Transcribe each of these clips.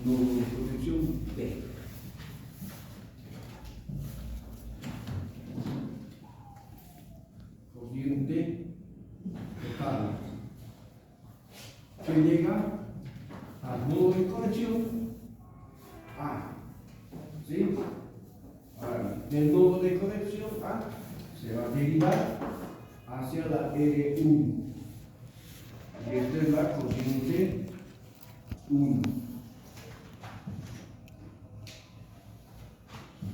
nodo de conexión B. Corriente total que llega al nodo de conexión A. ¿Sí? Ahora, del nodo de conexión A se va a derivar hacia la R1. Y esta es la corriente 1.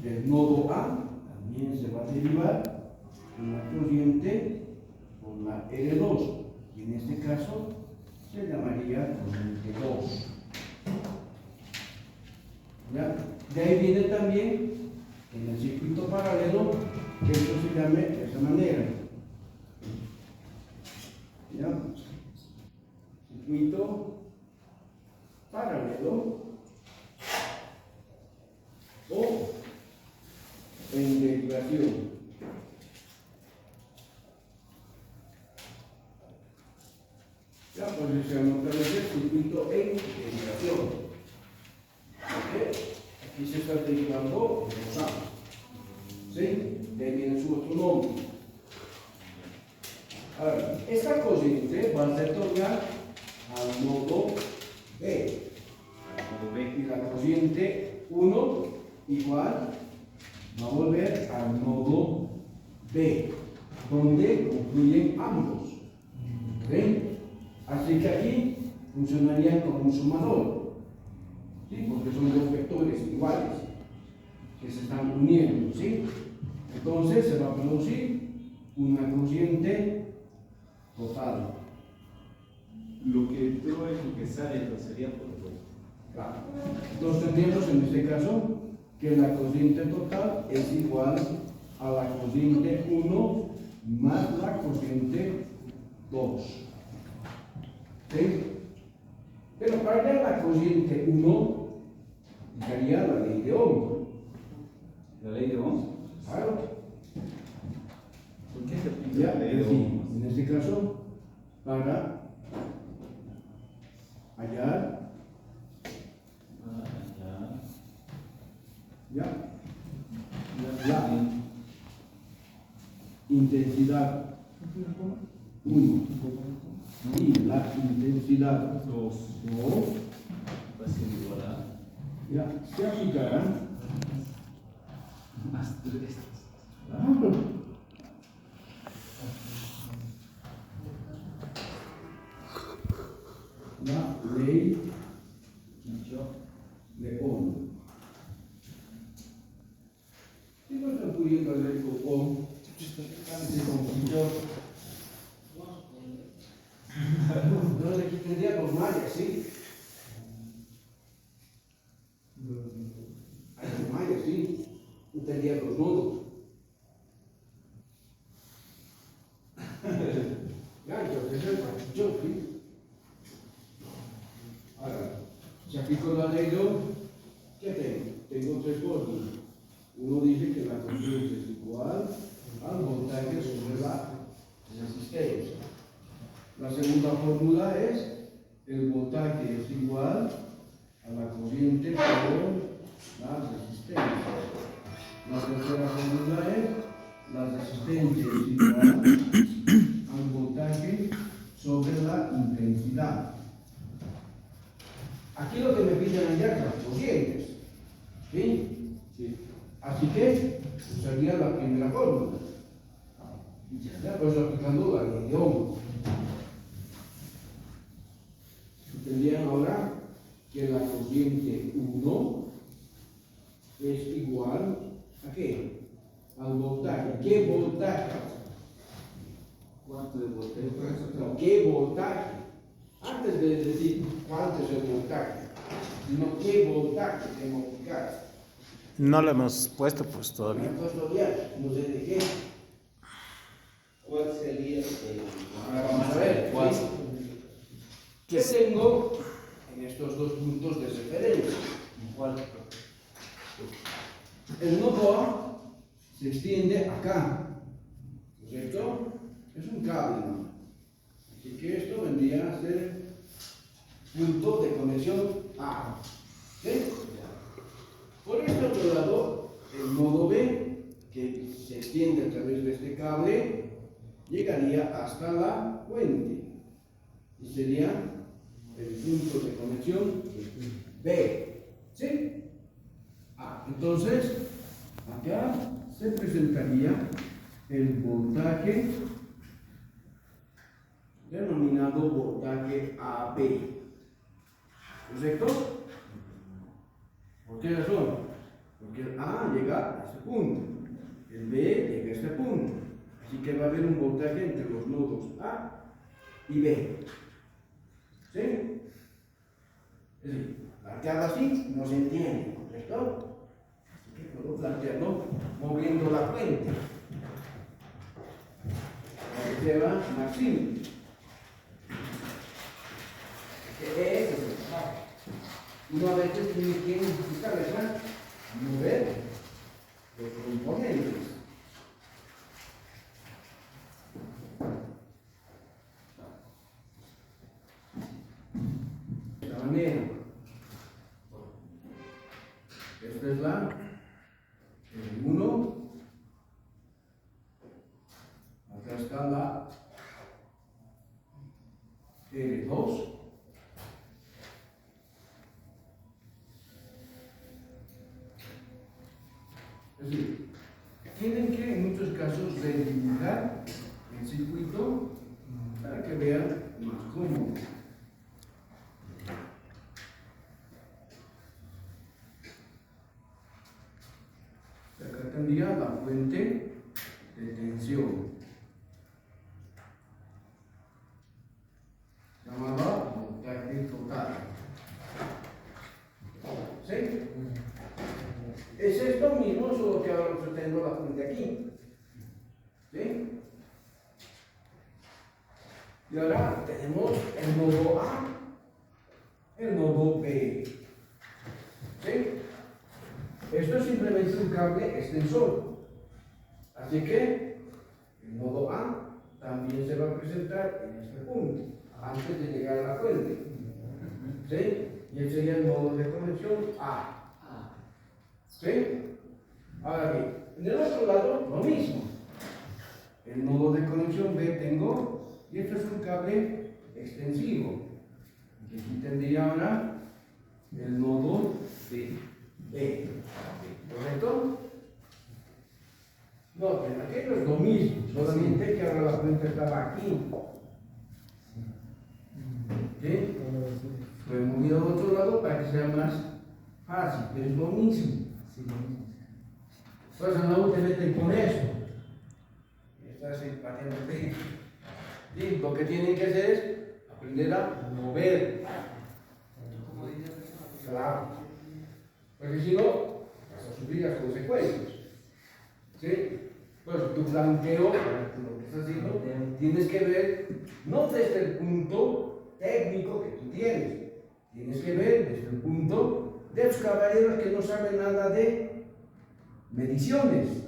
Del nodo A también se va a derivar una corriente por la R2. Y en este caso se llamaría corriente 2. ¿Ya? De ahí viene también en el circuito paralelo que esto se llame de esa manera. ¿Ya? Circuito paralelo o en derivación. Ya, pues se anota el circuito en derivación. ¿Ok? Aquí se está derivando los A. ¿Sí? De ahí viene su otro nombre. Ahora, esta corriente va a retornar al nodo B. Y la corriente 1 igual va a volver al nodo B, donde confluyen ambos. ¿Ven? Así que aquí funcionarían como un sumador. ¿Sí? Porque son dos vectores iguales que se están uniendo. ¿Sí? Entonces se va a producir una corriente total. Lo que entró es lo que sale, no sería por dos. Claro. Entonces tendríamos en este caso que la corriente total es igual a la corriente 1 más la corriente 2. ¿Sí? Pero para hallar la corriente 1 sería la ley de Ohm. ¿La ley de Ohm? Claro. ¿Por qué se aplica Ya, la ley de es decir, Ohm? en este caso, para hallar ya la intensidad 1 y la intensidad 2 Va a ser igual a ya se aplicarán más 3. la ley de Ohm. Si no están pudiendo hacer con Ohm, se confundió. No le tendría dos mallas, ¿sí? Hay dos mallas, ¿sí? No tendría dos nodos. Ya, entonces es confusión, ¿sí? Ahora, si aplico la ley de Ohm, ¿qué tengo? Tengo tres fórmulas. Uno dice que la corriente es igual al voltaje sobre la resistencia. La segunda fórmula es el voltaje es igual a la corriente por la resistencia. La tercera fórmula es la resistencia es igual al voltaje sobre la intensidad. Aquí lo que me piden hallar las corrientes. ¿Sí? Sí. Así que usaría la primera fórmula. Ya, pues aplicando la ley de Ohm. Tendrían ahora que la corriente 1 es igual a qué? Al voltaje. ¿Qué voltaje? ¿Cuánto de voltaje? No, ¿qué voltaje? Antes de decir cuánto es el voltaje, sino qué voltaje tengo que aplicar. No lo hemos puesto pues No todavía. he puesto todavía, no sé de qué. ¿Cuál sería el Ahora vamos a ver. ¿Cuál? ¿Sí? ¿Qué tengo en estos dos puntos de referencia? ¿Cuál? El nodo A se extiende acá, ¿correcto? Es un cable, ¿no? Así que esto vendría a ser punto de conexión A. ¿Sí? Por este otro lado, el nodo B, que se extiende a través de este cable, llegaría hasta la fuente. Y sería el punto de conexión B. ¿Sí? Entonces, acá se presentaría el voltaje denominado voltaje AB. ¿Correcto? ¿Por qué razón? Porque el A llega a este punto, el B llega a este punto. Así que va a haber un voltaje entre los nodos A y B. ¿Sí? Es decir, planteado así no se entiende, ¿correcto? Así que puedo plantearlo moviendo la fuente. Para que sea más simple. Uno a veces tiene que mover los componentes. De esta manera. Esta es la L1. Acá está la L2. Es decir, tienen que en muchos casos redibujar el circuito para que vean más cómodo. Acá tendría la fuente de tensión, llamada voltaje total. ¿Sí? Es esto mismo, solo que ahora tengo la fuente aquí. ¿Sí? Y ahora tenemos el nodo A, el nodo B. ¿Sí? Esto es simplemente un cable extensor. Así que el nodo A también se va a presentar en este punto, antes de llegar a la fuente. ¿Sí? Y ese sería el nodo de conexión A. ¿Sí? Ahora bien, en el otro lado, lo mismo. El nodo de conexión B tengo, y esto es un cable extensivo. Y aquí tendría ahora el nodo B. ¿Correcto? No, pero aquello es lo mismo, solamente que ahora la fuente estaba aquí. ¿Sí? Lo he movido al otro lado para que sea más fácil, pero es lo mismo. Pues no te meten con eso. Estás pateando frío. Sí, lo que tienen que hacer es aprender a mover. Claro. Porque si no, vas a sufrir las consecuencias. ¿Sí? Pues tu planteo, lo que estás haciendo, tienes que ver, no desde el punto técnico que tú tienes, tienes que ver desde el punto de los caballeros que no saben nada de mediciones.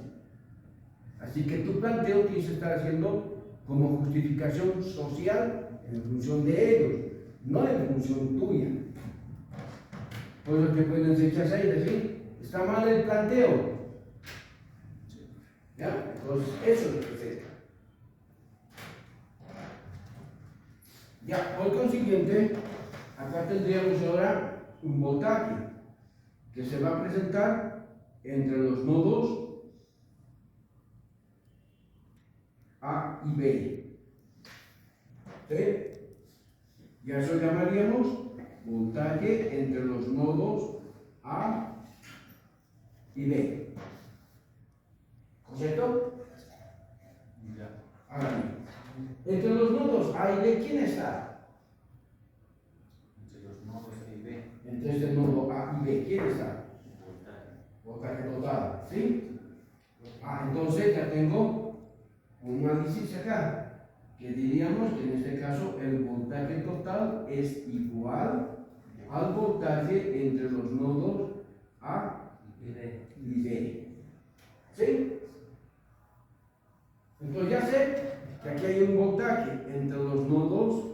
Así que tu planteo tienes que estar haciendo como justificación social en función de ellos, no en función tuya. Por eso que pueden rechazar y decir, está mal el planteo. ¿Ya? Entonces, eso es lo que se. Ya, por consiguiente, acá tendríamos ahora un voltaje que se va a presentar entre los nodos A y B. ¿Sí? Y a eso llamaríamos voltaje entre los nodos A y B. ¿Correcto? Ahora bien, entre los nodos A y B, ¿quién está? Entre los nodos A y B. Entre este nodo A y B, ¿quién está? Voltaje total, ¿sí? Entonces ya tengo un análisis acá, que diríamos que en este caso el voltaje total es igual al voltaje entre los nodos A y B. ¿Sí? Entonces ya sé que aquí hay un voltaje entre los nodos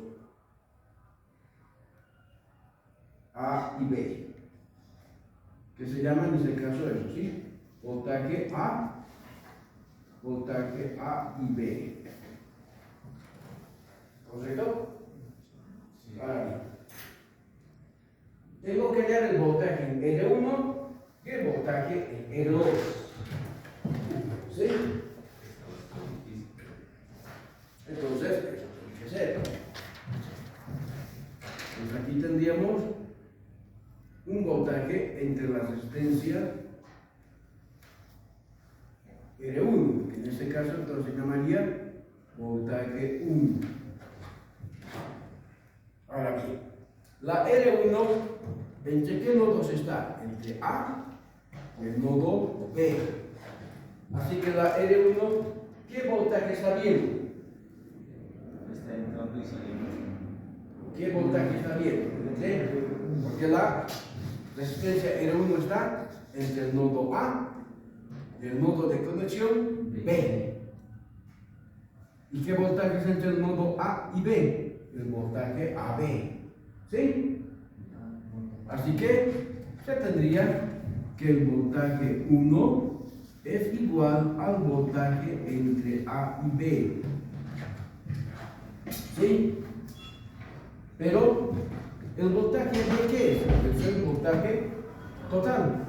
A y B. que se llama en este caso eso, ¿sí? Voltaje A y B. ¿Correcto? Ahora bien, tengo que hallar el voltaje en R1 y el voltaje en R2. ¿Sí? Entonces, eso tiene que ser. Pues aquí tendríamos un voltaje entre la resistencia R1, que en este caso entonces se llamaría voltaje 1. Ahora bien, la R1, ¿entre qué nodos está? Entre A y el nodo B. Así que la R1, ¿qué voltaje está viendo? Está entrando y saliendo. ¿Qué voltaje está viendo? ¿Sí? Porque la resistencia R1 está entre el nodo A y el nodo de conexión B. ¿Y qué voltaje es entre el nodo A y B? El voltaje AB. ¿Sí? Así que se tendría que el voltaje 1 es igual al voltaje entre A y B. ¿Sí? Pero el voltaje de qué es? Es el voltaje total.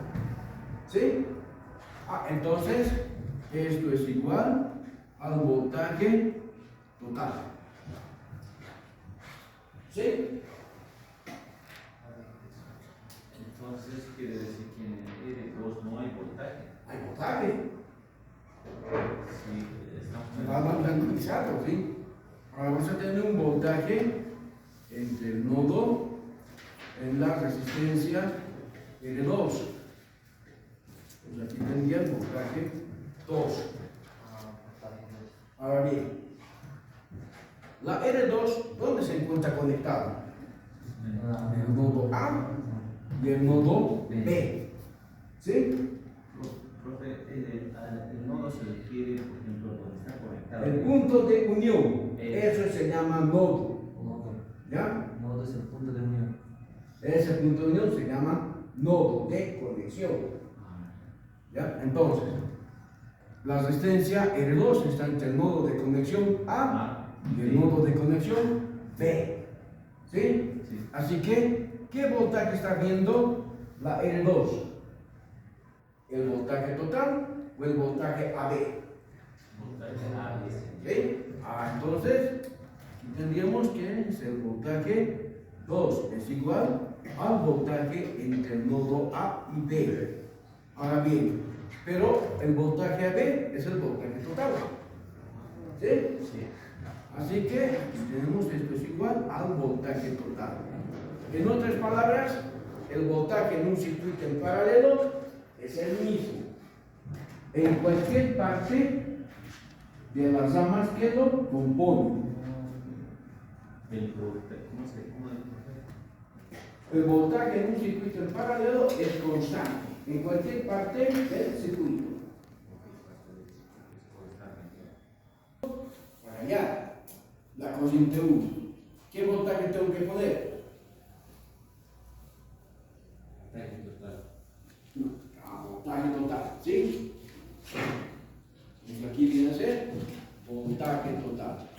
¿Sí? Entonces, esto es igual al voltaje total. ¿Sí? Entonces quiere decir que en R2 no hay voltaje. Hay voltaje. Sí, estamos Vamos a tranquilizarlo, ¿sí? Ahora vamos a tener un voltaje entre el nodo en la resistencia R2. Pues aquí tendría el voltaje 2. Ahora bien, la R2, ¿dónde se encuentra conectada? En el nodo A y el nodo B. ¿Sí? Profe, el nodo se refiere, por ejemplo, donde está conectado. El punto de unión, eso se llama nodo. ¿Ya? Nodo es el punto de unión. Ese punto de unión se llama nodo de conexión. ¿Ya? Entonces, la resistencia R2 está entre el nodo de conexión A y el nodo de conexión B. ¿Sí? Sí. Así que, ¿qué voltaje está viendo la R2? ¿El voltaje total o el voltaje AB? Voltaje A, ¿Sí? Entonces, aquí tendríamos que es el voltaje 2 es igual al voltaje entre el nodo A y B. Ahora bien, pero el voltaje AB es el voltaje total. ¿Sí? Sí. Así que aquí tenemos esto es igual al voltaje total. En otras palabras, el voltaje en un circuito en paralelo es el mismo en cualquier parte de las ramas que lo componen. El voltaje, ¿cómo El voltaje en un circuito en paralelo es constante en cualquier parte del circuito. Para allá, la corriente 1. ¿Qué voltaje tengo que poner? Voltaje total, ¿sí? Pues aquí viene a ser voltaje total.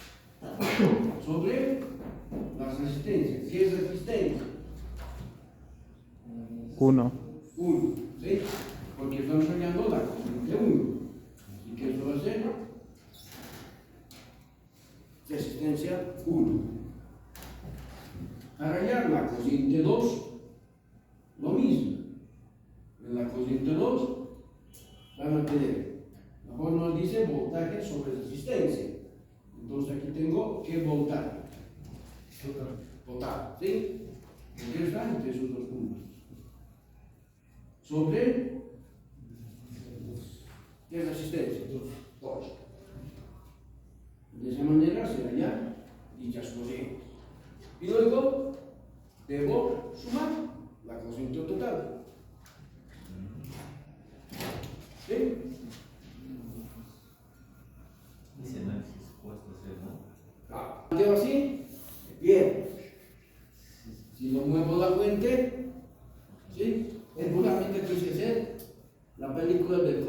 Sobre las resistencias. ¿Qué es resistencia? 1. 1, ¿sí? Porque estamos hallando la corriente 1. Así que eso va a ser resistencia 1. Para hallar la corriente 2, lo mismo. En la corriente 2 van a tener, la forma nos dice voltaje sobre resistencia. Entonces aquí tengo qué voltaje. Total, ¿sí? ¿Qué está entre esos dos puntos? Sobre ¿qué resistencia? 2. De esa manera se hallan dichas corrientes. Y luego debo sumar la corriente total. ¿Sí? Ese análisis puesto hacer, ¿no? ¿Quedo así? Bien. Si lo muevo la fuente, ¿sí? Es puramente aquí La película del